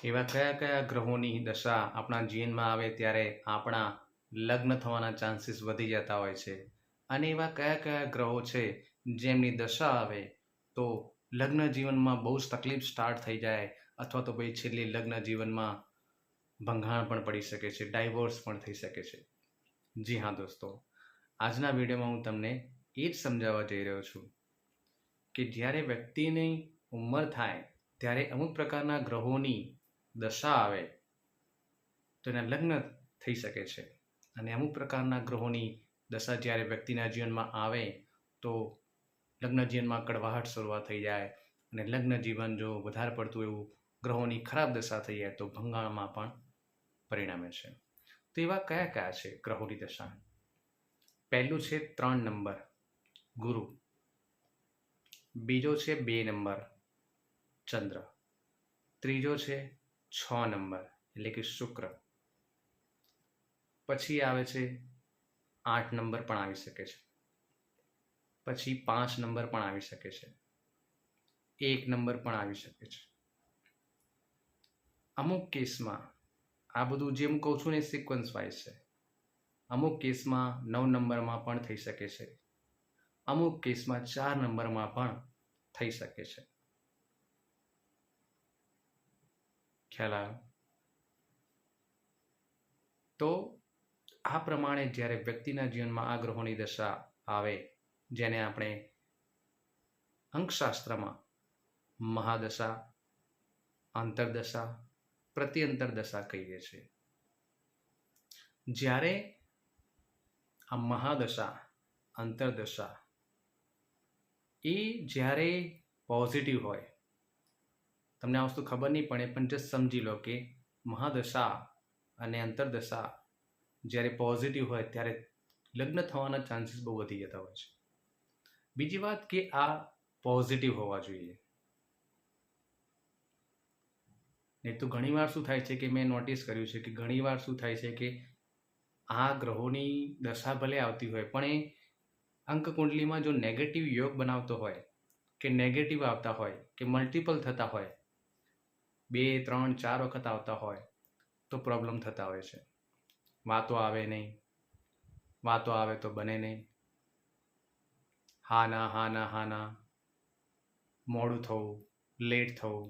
એવા કયા કયા ગ્રહોની દશા આપણા જીવનમાં આવે ત્યારે આપણા લગ્ન થવાના ચાન્સીસ વધી જતા હોય છે અને એવા કયા કયા ગ્રહો છે જેમની દશા આવે તો લગ્ન જીવનમાં બહુ જ તકલીફ સ્ટાર્ટ થઈ જાય અથવા તો ભાઈ છેલ્લી લગ્ન જીવનમાં ભંગાણ પણ પડી શકે છે, ડાયવોર્સ પણ થઈ શકે છે. જી હા દોસ્તો, આજના વિડીયોમાં હું તમને એ જ સમજાવવા જઈ રહ્યો છું કે જ્યારે વ્યક્તિની ઉંમર થાય ત્યારે અમુક પ્રકારના ગ્રહોની દશા આવે તો એના લગ્ન થઈ શકે છે અને અમુક પ્રકારના ગ્રહોની દશા જ્યારે વ્યક્તિના જીવનમાં આવે તો લગ્ન જીવનમાં કડવાહટ શરૂઆત થઈ જાય અને લગ્ન જીવન જો વધારે પડતું એવું ગ્રહોની ખરાબ દશા થઈ જાય તો ભંગાણમાં પણ પરિણમે છે. તો એવા કયા કયા છે ગ્રહોની દશા? પહેલું છે 3 નંબર ગુરુ, બીજો છે 2 નંબર ચંદ્ર, ત્રીજો છે 6 નંબર એટલે કે શુક્ર, પછી આવે છે 8 નંબર પણ આવી શકે છે, પછી 5 નંબર પણ આવી શકે છે, 1 નંબર પણ આવી શકે છે. અમુક કેસમાં આ બધું જે હું કહું છું ને સિક્વન્સ વાઇઝ છે. અમુક કેસમાં 9 નંબરમાં પણ થઈ શકે છે, અમુક કેસમાં 4 નંબરમાં પણ થઈ શકે છે. ખ્યાલ આવ્યો? તો આ પ્રમાણે જ્યારે વ્યક્તિના જીવનમાં આ ગ્રહોની દશા આવે, જેને આપણે અંકશાસ્ત્રમાં મહાદશા, અંતરદશા, પ્રત્યંતર દશા કહીએ છીએ. જ્યારે આ મહાદશા, અંતરદશા એ જ્યારે પોઝિટિવ હોય, તમને આ વસ્તુ ખબર નહીં પડે પણ જસ્ટ સમજી લો કે મહાદશા અને અંતરદશા જ્યારે પોઝિટિવ હોય ત્યારે લગ્ન થવાના ચાન્સીસ બહુ વધી જતા હોય છે. બીજી વાત કે આ પોઝિટિવ હોવા જોઈએ. નહીં તો ઘણીવાર શું થાય છે કે મેં નોટિસ કર્યું છે કે ઘણીવાર શું થાય છે કે આ ગ્રહોની દશા ભલે આવતી હોય પણ એ અંકકુંડલીમાં જો નેગેટિવ યોગ બનાવતો હોય કે નેગેટિવ આવતા હોય કે મલ્ટિપલ થતા હોય, 2, 3, 4 વખત આવતા હોય તો પ્રોબ્લેમ થતા હોય છે. વાતો આવે નહીં, વાતો આવે તો બને નહીં, હા ના હા ના હા ના, મોડું થવું, લેટ થવું,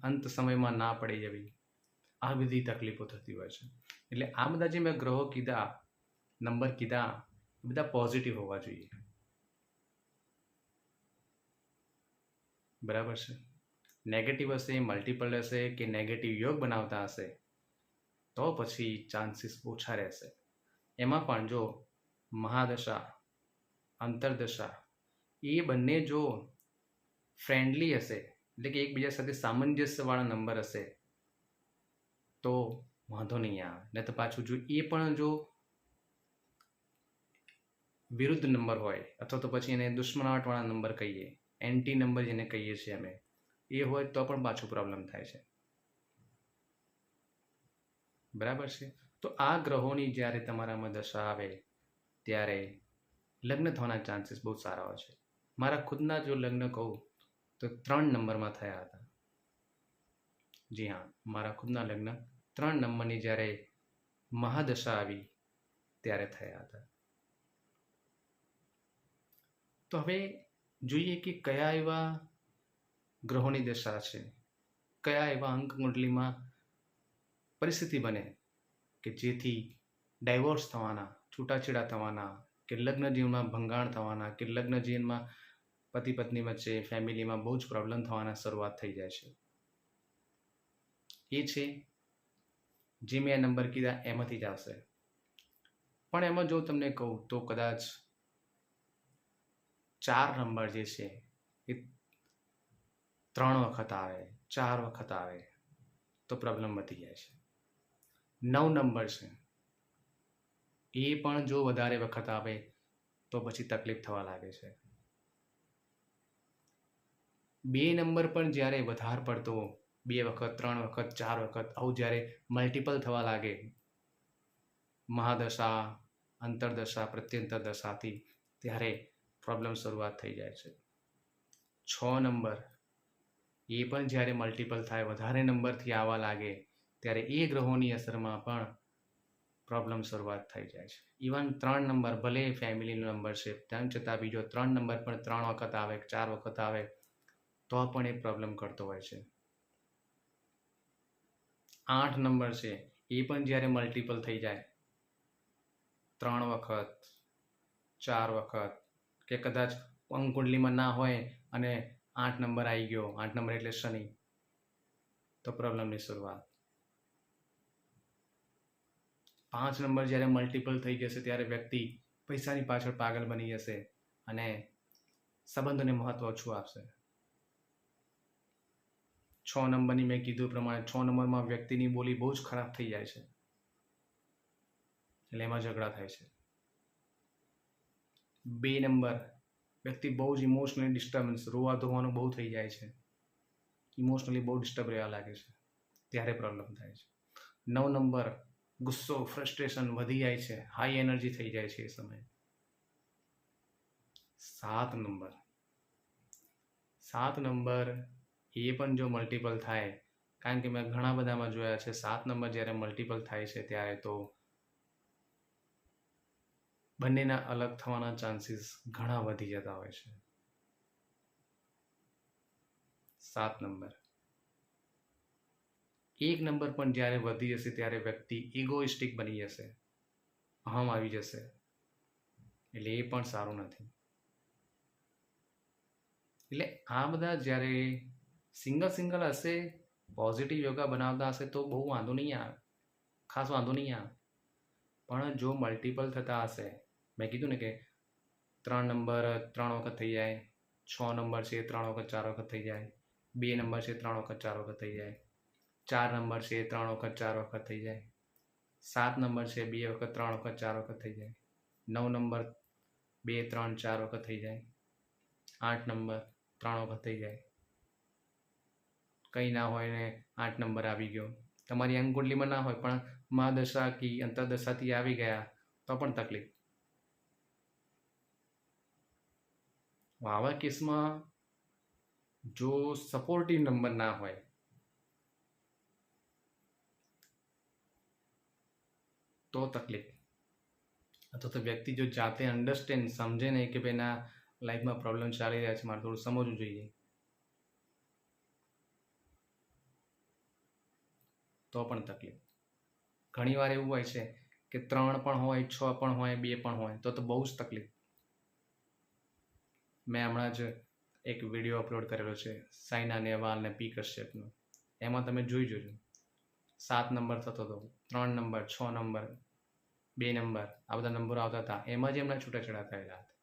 અંત સમયમાં ના પડી જવી, આ બધી તકલીફો થતી હોય છે. એટલે આ બધા જે મેં ગ્રહો કીધા, નંબર કીધા, એ બધા પોઝિટિવ હોવા જોઈએ. બરાબર છે? નેગેટિવ હશે, મલ્ટિપલ હશે કે નેગેટિવ યોગ બનાવતા હશે તો પછી ચાન્સીસ ઓછા રહેશે. એમાં પણ જો મહાદશા, અંતરદશા એ બંને જો ફ્રેન્ડલી હશે, એટલે કે એકબીજા સાથે સામંજસ્યવાળા નંબર હશે તો વાંધો નહીં આવે. નહીં તો પાછું જો એ પણ જો વિરુદ્ધ નંબર હોય અથવા તો પછી એને દુશ્મનાવટવાળા નંબર કહીએ, એન્ટી નંબર જેને કહીએ છીએ અમે, એ હોય તો પણ પાછું પ્રોબ્લેમ થાય છે. બરાબર છે? તો આ ગ્રહોની જ્યારે તમારામાં દશા આવે ત્યારે લગ્ન થવાના ચાન્સીસ બહુ સારા હોય છે. મારા ખુદના જો લગ્ન કહું તો 3 નંબરમાં થયા હતા. જી હા, મારા ખુદના લગ્ન 3 નંબરની જ્યારે મહાદશા આવી ત્યારે થયા હતા. તો હવે જોઈએ કે કયા એવા ગ્રહોની દશા છે, કયા એવા અંકકુંડલીમાં પરિસ્થિતિ બને કે જેથી ડાયવોર્સ થવાના, છૂટાછેડા થવાના કે લગ્ન જીવનમાં ભંગાણ થવાના કે લગ્ન જીવનમાં પતિ પત્ની વચ્ચે ફેમિલીમાં બહુ જ પ્રોબ્લેમ થવાના શરૂઆત થઈ જાય છે. એ છે જે મેં નંબર કીધા એમાંથી જ આવશે. પણ એમાં જો તમને કહું તો કદાચ 4 નંબર જે છે એ 3 વખત આવે, 4 વખત આવે તો પ્રોબ્લેમ વધી જાય છે. 9 નંબર છે એ પણ જો વધારે વખત આવે તો પછી તકલીફ થવા લાગે છે. 2 નંબર પણ જ્યારે વધારે પડતો 2 વખત, 3 વખત, 4 વખત આવું જ્યારે મલ્ટિપલ થવા લાગે મહાદશા, અંતરદશા, પ્રત્યંતર દશાથી, ત્યારે પ્રોબ્લેમ શરૂઆત થઈ જાય છે. 6 નંબર એ પણ જ્યારે મલ્ટિપલ થાય, વધારે નંબરથી આવવા લાગે, ત્યારે એ ગ્રહોની અસરમાં પણ પ્રોબ્લેમ શરૂઆત થઈ જાય છે. ઇવન 3 નંબર, ભલે ફેમિલીનો નંબર છે, તેમ છતાં બીજો 3 નંબર પણ 3 વખત આવે, 4 વખત આવે, તો પણ એ પ્રોબ્લેમ કરતો હોય છે. 8 નંબર છે, એ પણ જ્યારે મલ્ટિપલ થઈ જાય, 3 વખત, 4 વખત, કે કદાચ અંકુંડલીમાં ના હોય અને 8 નંબર આવી ગયો, 8 નંબર એટલે શનિ, તો પ્રોબ્લેમની શરૂઆત. 5 નંબર જ્યારે મલ્ટિપલ થઈ જશે, ત્યારે વ્યક્તિ પૈસાની પાછળ પાગલ બની જશે અને સંબંધોને મહત્વ ઓછું આપશે. 6 નંબરની મેં કીધું પ્રમાણે 6 નંબરમાં વ્યક્તિની બોલી બહુ જ ખરાબ થઈ જાય છે, એટલે એમાં ઝઘડા થાય છે. 2 નંબર, વ્યક્તિ બહુ જ ઇમોશનલી ડિસ્ટર્બન્સ, રોવા ધોવાનું બહુ થઈ જાય છે, ઇમોશનલી બહુ ડિસ્ટર્બ રહેવા લાગે છે, ત્યારે પ્રોબ્લેમ થાય છે. 9 નંબર, ગુસ્સો, ફ્રસ્ટ્રેશન વધી જાય છે, હાઈ એનર્જી થઈ જાય છે એ સમયે. 7 નંબર, 7 નંબર એ પણ જો મલ્ટિપલ થાય, કારણ કે મેં ઘણા બધામાં જોયા છે, 7 નંબર જ્યારે મલ્ટિપલ થાય છે ત્યારે તો બંનેના અલગ થવાના ચાન્સીસ ઘણા વધી જતા હોય છે. 7 નંબર, 1 નંબર પણ જ્યારે વધી જશે ત્યારે વ્યક્તિ ઇગોઇસ્ટિક બની જશે, અહમ આવી જશે, એટલે એ પણ સારું નથી. એટલે આ બધા જ્યારે સિંગલ હશે, પોઝિટિવ યોગા બનાવતા હશે તો બહુ વાંધો નહીં આવે, ખાસ વાંધો નહીં આવે. પણ જો મલ્ટિપલ થતા હશે, મેં કીધું ને કે 3 નંબર 3 વખત થઈ જાય, 6 નંબર છે 3 વખત 4 વખત થઈ જાય, 2 નંબર છે 3 વખત 4 વખત થઈ જાય, 4 નંબર છે 3 વખત 4 વખત થઈ જાય, 7 નંબર છે 2 વખત 3 વખત 4 વખત થઈ જાય, 9 નંબર 2 3 4 વખત થઈ જાય, 8 નંબર 3 વખત થઈ જાય, કંઈ ના હોય ને 8 નંબર આવી ગયો, તમારી અંકુંડલીમાં ના હોય પણ મહાદશા કે અંતરદશાથી આવી ગયા તો પણ તકલીફ. આવા કેસમાં જો સપોર્ટિવ નંબર ના હોય તો તકલીફ, અથવા તો વ્યક્તિ જો જાતે અન્ડરસ્ટેન્ડ સમજે નહીં કે ભાઈ ના લાઈફમાં પ્રોબ્લેમ ચાલી રહ્યા છે, મારે થોડું સમજવું જોઈએ, તો પણ તકલીફ. ઘણીવાર એવું હોય છે કે 3 પણ હોય, 6 પણ હોય, 2 પણ હોય, તો બહુ જ તકલીફ. મેં હમણાં જ એક વિડીયો અપલોડ કરેલો છે સાયના નેહવાલ ને પી કશ્યપનો, એમાં તમે જોઈ જોજો. 7 નંબર થતો હતો, 3 નંબર, 6 નંબર, 2 નંબર, આ બધા નંબરો આવતા હતા, એમાં જ એમના છૂટાછેડા થયેલા હતા.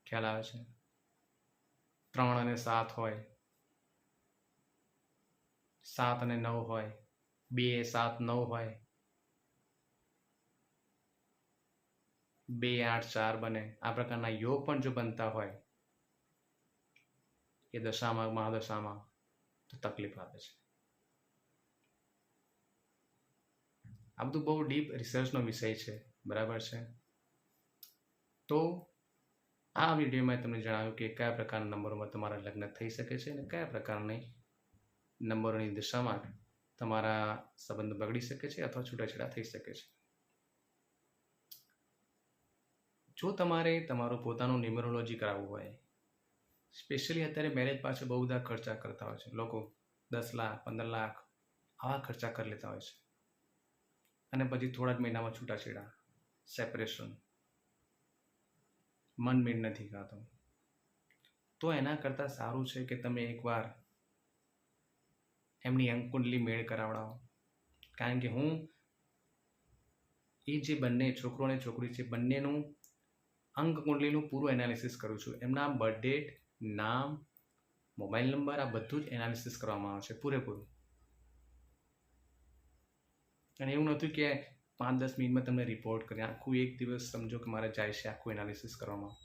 ખ્યાલ આવે છે? 3 અને 7 હોય, 7 અને 9 હોય, 2 7 9 હોય, 2 8 4 બને, આ પ્રકારના યોગ પણ જો બનતા હોય એ દશામાં મહાદશામાં, તો તકલીફ આવે છે. આ બધું બહુ ડીપ રિસર્ચનો વિષય છે, બરાબર છે? તો આ વિડીયોમાં તમને જણાવ્યું કે કયા પ્રકારના નંબરોમાં તમારા લગ્ન થઈ શકે છે અને કયા પ્રકારની નંબરોની દિશામાં તમારા સંબંધ બગડી શકે છે અથવા છૂટાછેડા થઈ શકે છે. જો તમારે તમારું પોતાનું ન્યુમેરોલોજી કરાવવું હોય, સ્પેશિયલી અત્યારે મેરેજ પાછળ બહુ બધા ખર્ચા કરતા હોય છે લોકો, 10 લાખ 15 લાખ આવા ખર્ચા કરી લેતા હોય છે, અને પછી થોડા જ મહિનામાં છૂટાછેડા, સેપરેશન, મન મેળ નથી ખાતો. તો એના કરતાં સારું છે કે તમે એકવાર એમની અંકુંડલી મેળ કરાવડાવો. કારણ કે હું એ જે બંને છોકરો અને છોકરી છે, બંનેનું અંક કુંડલીનું પૂરું એનાલિસિસ કરું છું. એમના બર્થ ડેટ, નામ, મોબાઈલ નંબર, આ બધું જ એનાલિસિસ કરવામાં આવે છે પૂરેપૂરું. અને એવું નથી કે 5-10 મિનિટમાં તમને રિપોર્ટ કરી, આખું એક દિવસ સમજો કે મારે જાય છે આખું એનાલિસિસ કરવામાં.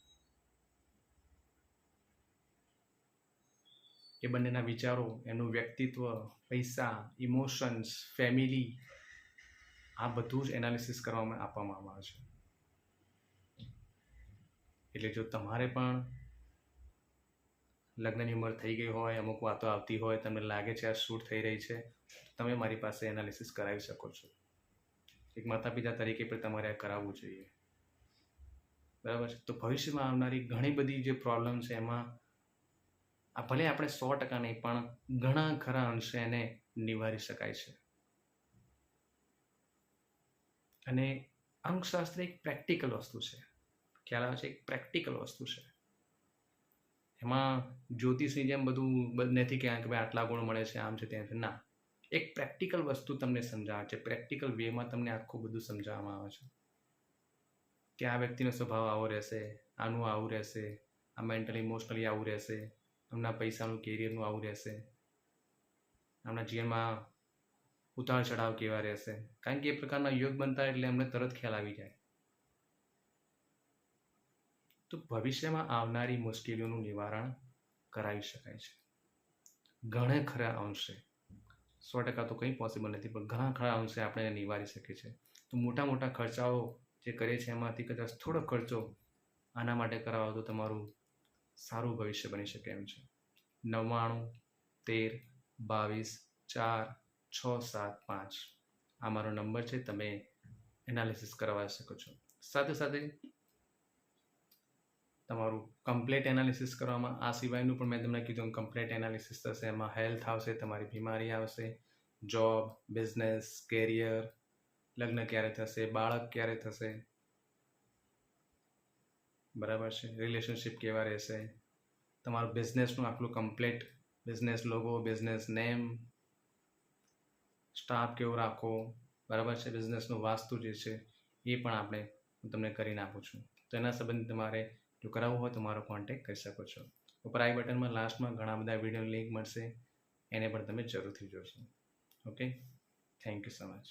એ બંનેના વિચારો, એનું વ્યક્તિત્વ, પૈસા, ઇમોશન્સ, ફેમિલી, આ બધું જ એનાલિસિસ કરવામાં આપવામાં આવે છે. એટલે જો તમારે પણ લગ્નની ઉંમર થઈ ગઈ હોય, અમુક વાતો આવતી હોય, તમને લાગે છે આ શૂટ થઈ રહી છે, તમે મારી પાસે એનાલિસિસ કરાવી શકો છો. એક માતા પિતા તરીકે પણ તમારે આ કરાવવું જોઈએ. બરાબર છે. તો ભવિષ્યમાં આવનારી ઘણી બધી જે પ્રોબ્લેમ છે એમાં ભલે આપણે 100% નહીં પણ ઘણા ખરા અંશે એને નિવારી શકાય છે. અને અંકશાસ્ત્ર એક પ્રેક્ટિકલ વસ્તુ છે. ખ્યાલ આવે છે? એક પ્રેક્ટિકલ વસ્તુ છે. એમાં જ્યોતિષની જેમ બધું નથી કે ભાઈ આટલા ગુણ મળે છે, આમ છે તેમ છે. ના, એક પ્રેક્ટિકલ વસ્તુ તમને સમજાવે છે. પ્રેક્ટિકલ વેમાં તમને આખું બધું સમજાવવામાં આવે છે કે આ વ્યક્તિનો સ્વભાવ આવો રહેશે, આનું આવું રહેશે, આ મેન્ટલી ઇમોશનલી આવું રહેશે, આમના પૈસાનું કેરિયરનું આવું રહેશે, આમના જીવનમાં ઉતાર ચઢાવ કેવા રહેશે. કારણ કે એ પ્રકારના યોગ બનતા એટલે અમને તરત ખ્યાલ આવી જાય. તો ભવિષ્યમાં આવનારી મુશ્કેલીઓનું નિવારણ કરાવી શકાય છે ઘણા ખરા અંશે. 100% તો કંઈ પોસિબલ નથી, પણ ઘણા ખરા અંશે આપણે એને નિવારી શકીએ છીએ. તો મોટા મોટા ખર્ચાઓ જે કરે છે એમાંથી કદાચ થોડો ખર્ચો આના માટે કરાવો તો તમારું સારું ભવિષ્ય બની શકે એમ છે. 99 13 22 4 6 7 5 આ મારો નંબર છે. તમે એનાલિસિસ કરવા શકો છો. સાથે સાથે તમારું કમ્પ્લીટ એનાલિસિસ કરવામાં આ સિવાયનું પણ મેં તમને કીધું કમ્પ્લીટ એનાલિસિસ થશે. એમાં હેલ્થ આવશે, તમારી બીમારી આવશે, જોબ, બિઝનેસ, કેરિયર, લગ્ન ક્યારે થશે, બાળક ક્યારે થશે, બરાબર છે, રિલેશનશિપ કેવા રહેશે, તમારું બિઝનેસનું આટલું complete business logo, business name, staff કેવો રાખો, બરાબર છે, બિઝનેસનું વાસ્તુ જે છે એ પણ હું તમને કરીને આપું છું. તો એના સંબંધિત તમારે જો કરાવવું હોય તો મારો કોન્ટેક્ટ કરી શકો છો. ઉપર આઈ બટનમાં લાસ્ટમાં ઘણા બધા વિડીયો લિંક મળશે, એને પણ તમે જરૂરથી જોશો. Okay, thank you so much.